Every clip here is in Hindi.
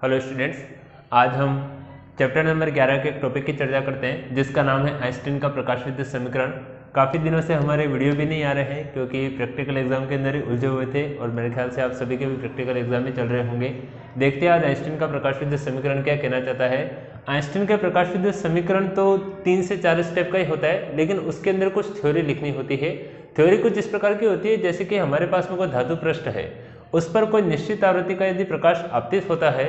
हेलो स्टूडेंट्स, आज हम चैप्टर नंबर 11 के एक टॉपिक की चर्चा करते हैं जिसका नाम है आइंस्टीन का प्रकाश विद्युत समीकरण। काफ़ी दिनों से हमारे वीडियो भी नहीं आ रहे हैं क्योंकि प्रैक्टिकल एग्जाम के अंदर ही उलझे हुए थे और मेरे ख्याल से आप सभी के भी प्रैक्टिकल एग्जाम ही चल रहे होंगे। देखते हैं आज आइंस्टीन का प्रकाश विद्युत समीकरण क्या कहना चाहता है। आइंस्टीन के प्रकाश विद्युत समीकरण तो 3 से 4 स्टेप का ही होता है, लेकिन उसके अंदर कुछ थ्योरी लिखनी होती है। थ्योरी कुछ इस प्रकार की होती है जैसे कि हमारे पास में कोई धातु पृष्ठ है, उस पर कोई निश्चित आवृत्ति का यदि प्रकाश आपतित होता है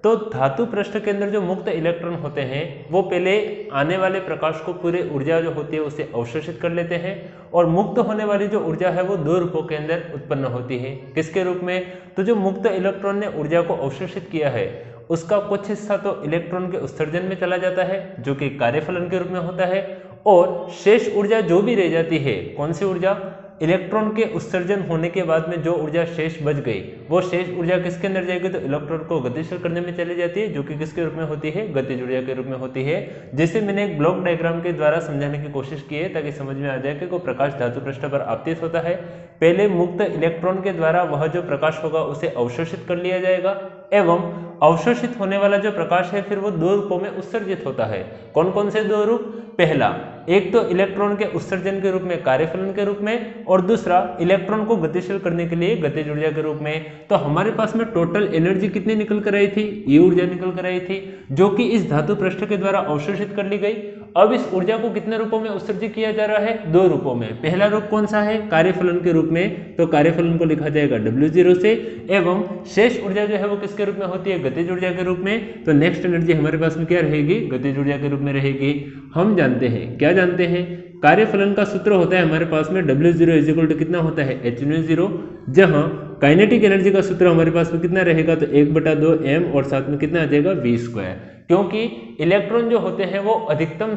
तो धातु पृष्ठ के अंदर जो मुक्त इलेक्ट्रॉन होते हैं वो पहले आने वाले प्रकाश को पूरे ऊर्जा जो होती है उसे अवशोषित कर लेते हैं और मुक्त होने वाली जो ऊर्जा है वो दो रूपों के अंदर उत्पन्न होती है। किसके रूप में? तो जो मुक्त इलेक्ट्रॉन ने ऊर्जा को अवशोषित किया है उसका कुछ हिस्सा तो इलेक्ट्रॉन के उत्सर्जन में चला जाता है जो कि कार्यफलन के रूप में होता है, और शेष ऊर्जा जो भी रह जाती है, कौन सी ऊर्जा? इलेक्ट्रॉन के उत्सर्जन होने के बाद में जो ऊर्जा शेष बच गई वो शेष ऊर्जा किसके अंदर जाएगी? तो इलेक्ट्रॉन को गतिशील करने में चली जाती है जो कि किसके रूप में होती है? गतिज ऊर्जा के रूप में होती है। जैसे मैंने एक ब्लॉक डायग्राम के द्वारा समझाने की कोशिश की है ताकि समझ में आ जाए कि कोई प्रकाश धातु पृष्ठ पर आपतित होता है, पहले मुक्त इलेक्ट्रॉन के द्वारा वह जो प्रकाश होगा उसे अवशोषित कर लिया जाएगा एवं अवशोषित होने वाला जो प्रकाश है फिर वो दो रूपों में उत्सर्जित होता है। कौन कौन से दो रूप? पहला, एक तो इलेक्ट्रॉन के उत्सर्जन के रूप में कार्यफलन के रूप में, और दूसरा इलेक्ट्रॉन को गतिशील करने के लिए गतिज ऊर्जा के रूप में। तो हमारे पास में टोटल एनर्जी कितनी निकल कर आई थी? ये ऊर्जा निकल कर आई थी जो कि इस धातु पृष्ठ के द्वारा अवशोषित कर ली गई। अब इस ऊर्जा को कितने रूपों में उत्सर्जित किया जा रहा है? दो रूपों में। पहला रूप कौन सा है? कार्यफलन के रूप में, तो कार्यफलन को लिखा जाएगा W0 से, एवं शेष ऊर्जा जो है वो किसके रूप में होती है? गतिज ऊर्जा के रूप में। तो नेक्स्ट एनर्जी हमारे पास में क्या रहेगी? गतिज ऊर्जा के रूप में रहेगी। हम जानते हैं, क्या जानते हैं? कार्यफलन का सूत्र होता है हमारे पास में W0 इज इक्वल टू कितना होता है? hν0, जहां काइनेटिक एनर्जी का सूत्र हमारे पास में कितना रहेगा? तो 1/2 m और साथ में कितना आ जाएगा? v², क्योंकि इलेक्ट्रॉन जो होते हैं वो अधिकतम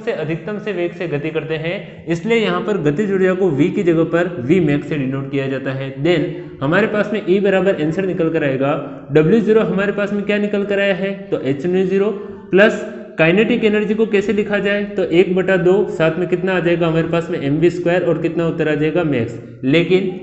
से वेग से गति करते हैं, इसलिए यहाँ पर गतिज ऊर्जा को v की जगह पर Vmax से डिनोट किया जाता है। देन हमारे पास में E बराबर आंसर निकल कर आएगा। W0 हमारे पास में क्या निकल कर आया है? तो hν0 प्लस काइनेटिक एनर्जी को कैसे लिखा जाए? तो 1/2 साथ में कितना आ जाएगा हमारे पास में mv² और कितना उत्तर आ जाएगा? मैक्स। लेकिन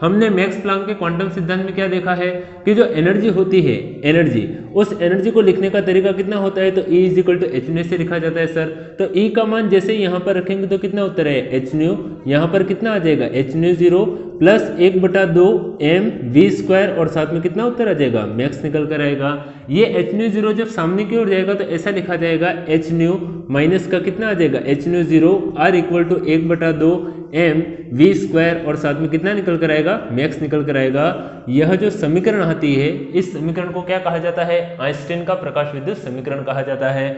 हमने मैक्स प्लांक के क्वांटम सिद्धांत में क्या देखा है कि जो एनर्जी होती है, एनर्जी, उस एनर्जी को लिखने का तरीका कितना होता है? तो E is equal to hν से लिखा जाता है सर। तो E का मान जैसे यहाँ पर रखेंगे तो कितना उत्तर है? hν, यहाँ पर कितना आ जाएगा? hν0 प्लस 1/2 mv² और साथ में कितना उत्तर आ जाएगा? मैक्स निकल कर आएगा। ये hν0 जब सामने की ओर जाएगा तो ऐसा लिखा जाएगा hν माइनस का कितना आ जाएगा? hν0 r equal to 1/2 mv² और साथ में कितना निकल कर आएगा? मैक्स निकल कर आएगा। यह जो समीकरण आती है इस समीकरण को क्या कहा जाता है? आइंस्टीन का प्रकाश विद्युत समीकरण कहा जाता है।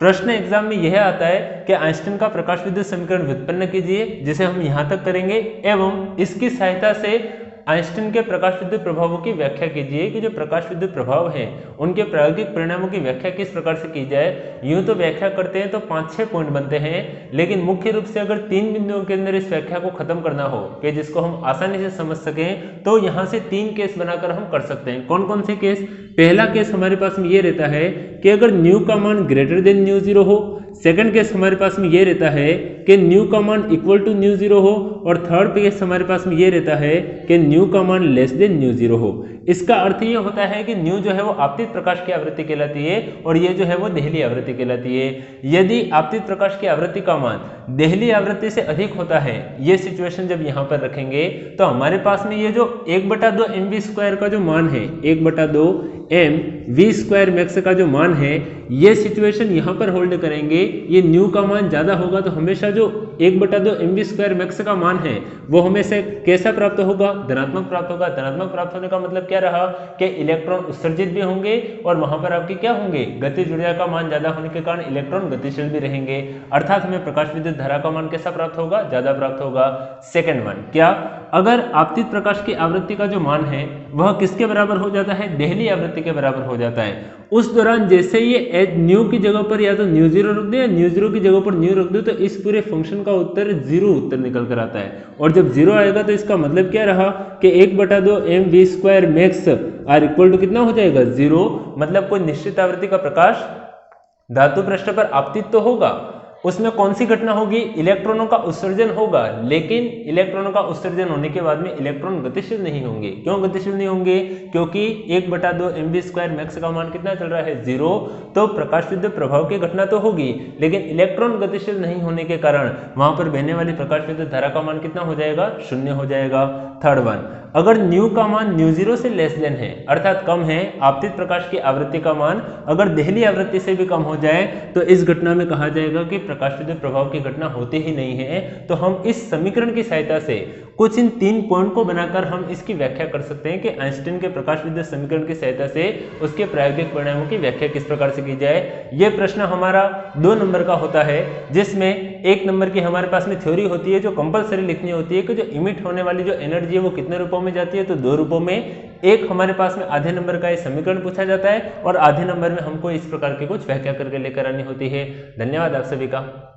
प्रश्न एग्जाम में यह आता है कि आइंस्टीन का प्रकाश विद्युत समीकरण व्युत्पन्न कीजिए, जिसे हम यहां तक करेंगे, एवं इसकी सहायता से आइंस्टीन के प्रकाश विद्युत प्रभावों की व्याख्या कीजिए कि जो प्रकाश विद्युत प्रभाव हैं उनके प्रायोगिक परिणामों की व्याख्या किस प्रकार से की जाए। यूं तो व्याख्या करते हैं तो 5-6 पॉइंट बनते हैं, लेकिन मुख्य रूप से अगर 3 बिंदुओं के अंदर इस व्याख्या को खत्म करना हो कि जिसको हम आसानी से समझ सकें तो यहाँ से 3 केस बनाकर हम कर सकते हैं। कौन कौन से केस? पहला केस हमारे पास में ये रहता है कि अगर न्यू का मान ग्रेटर देन ν0 हो। सेकंड केस हमारे पास में ये रहता है कि न्यू का मान इक्वल टू ν0 हो, और थर्ड केस हमारे पास में ये रहता है कि न्यू का मान लेस देन ν0 हो। इसका अर्थ ये होता है कि न्यू जो है वो आपतित प्रकाश की आवृत्ति कहलाती है और ये जो है वो देहली आवृत्ति कहलाती है। यदि आपतित प्रकाश की आवृत्ति का मान देहली आवृत्ति से अधिक होता है, ये सिचुएशन जब यहाँ पर रखेंगे तो हमारे पास में ये जो 1/2 mv² का जो मान है, 1/2 mv² मैक्स का जो मान है, ये सिचुएशन यहाँ पर होल्ड करेंगे। ये न्यू का मान ज्यादा होगा तो हमेशा जो 1/2 mv² मैक्स का मान है वो हमेशा कैसा प्राप्त होगा? धनात्मक प्राप्त होगा। धनात्मक प्राप्त होने का मतलब क्या रहा कि इलेक्ट्रॉन उत्सर्जित भी होंगे और वहां पर आपके क्या होंगे? गतिज ऊर्जा का मान ज्यादा होने के कारण इलेक्ट्रॉन गतिशील भी रहेंगे, अर्थात हमें प्रकाश विद्युत धारा का मान कैसा प्राप्त होगा? ज्यादा प्राप्त होगा। सेकंड वन, क्या? अगर आपतित प्रकाश की आवृत्ति का जो मान है वह किसके बराबर हो जाता है? देहली आवृत्ति के बराबर हो जाता है। उस दौरान जैसे ये न्यू की जगह पर या तो ν0 रख दे या ν0 की जगह पर न्यू रख दो तो इस पूरे फंक्शन का उत्तर 0 उत्तर निकल कर आता है, और जब 0 आएगा तो इसका मतलब क्या रहा कि 1/2 mv² max R equal to कितना हो जाएगा? 0। मतलब कोई निश्चित आवृत्ति का प्रकाश धातु पृष्ठ पर आपतित तो होगा, उसमें कौन सी घटना होगी, इलेक्ट्रॉनों का उत्सर्जन होगा, लेकिन इलेक्ट्रॉनों का उत्सर्जन होने के बाद में इलेक्ट्रॉन गतिशील नहीं होंगे। क्यों गतिशील नहीं होंगे, क्योंकि 1/2 mv² मैक्स का मान कितना चल रहा है 0, तो प्रकाश विद्युत प्रभाव की घटना तो होगी, लेकिन इलेक्ट्रॉन गतिशील नहीं होने के कारण वहां पर बहने वाली प्रकाश विद्युत धारा का मान कितना हो जाएगा, 0 हो जाएगा। थर्ड वन, अगर न्यू का मान न्यू0 से लेस देन है, अर्थात कम है, आपतित प्रकाश की आवृत्ति का मान अगर देहली आवृत्ति से भी कम हो जाए, तो इस घटना में कहा जाएगा कि प्रकाश विद्युत प्रभाव की घटना होती ही नहीं है। तो हम इस समीकरण की सहायता से कुछ इन 3 पॉइंट को बनाकर हम इसकी व्याख्या कर सकते हैं कि आइंस्टीन के प्रकाश विद्युत समीकरण की सहायता से उसके प्रायोगिक परिणामों की व्याख्या किस प्रकार से की जाए। यह प्रश्न हमारा 2 नंबर का होता है, जिसमें 1 नंबर की हमारे पास में थ्योरी होती है जो कंपलसरी लिखनी होती है कि जो इमिट होने वाली जो एनर्जी है वो कितने रूपों में जाती है, तो 2 रूपों में। एक हमारे पास में आधे नंबर का ये समीकरण पूछा जाता है और आधे नंबर में हमको इस प्रकार की कुछ व्याख्या करके लेकर आनी होती है। धन्यवाद आप सभी का।